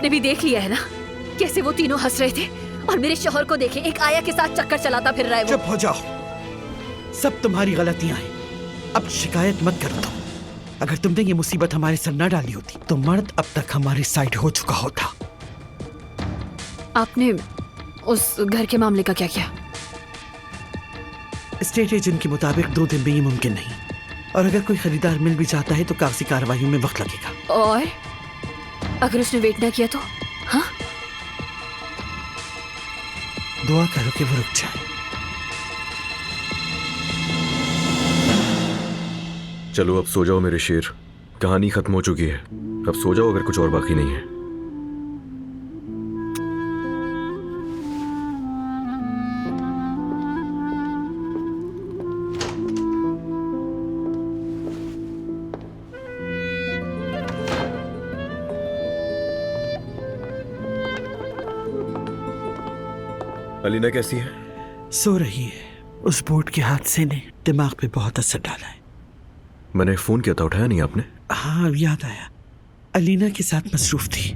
आपने भी देख लिया है ना कैसे वो तीनों हंस रहे थे, और मेरे शौहर को देखे एक आया के साथ चक्कर चलाता फिर रहा है वो। चुप हो जाओ, सब तुम्हारी गलतियां हैं। अब शिकायत मत करो तुम। अगर तुमने ये मुसीबत हमारे सर न डाली होती तो मर्द अब तक हमारे साइड हो चुका होता। आपने उस घर के मामले का क्या किया? स्टेट एजेंट के मुताबिक 2 दिन में ये मुमकिन नहीं, और अगर कोई खरीदार मिल भी जाता है तो कागजी कार्रवाई में वक्त लगेगा। और अगर उसने वेट ना किया तो? हाँ, दुआ करो कि वो रुक जाए। चलो अब सो जाओ मेरे शेर, कहानी खत्म हो चुकी है। अब सो जाओ अगर कुछ और बाकी नहीं है। अलीना कैसी है? सो रही है। उस बोट के हादसे ने दिमाग पे बहुत असर डाला है। मैंने फोन किया था, उठाया नहीं आपने? हाँ, याद आया, अलीना के साथ मसरूफ थी।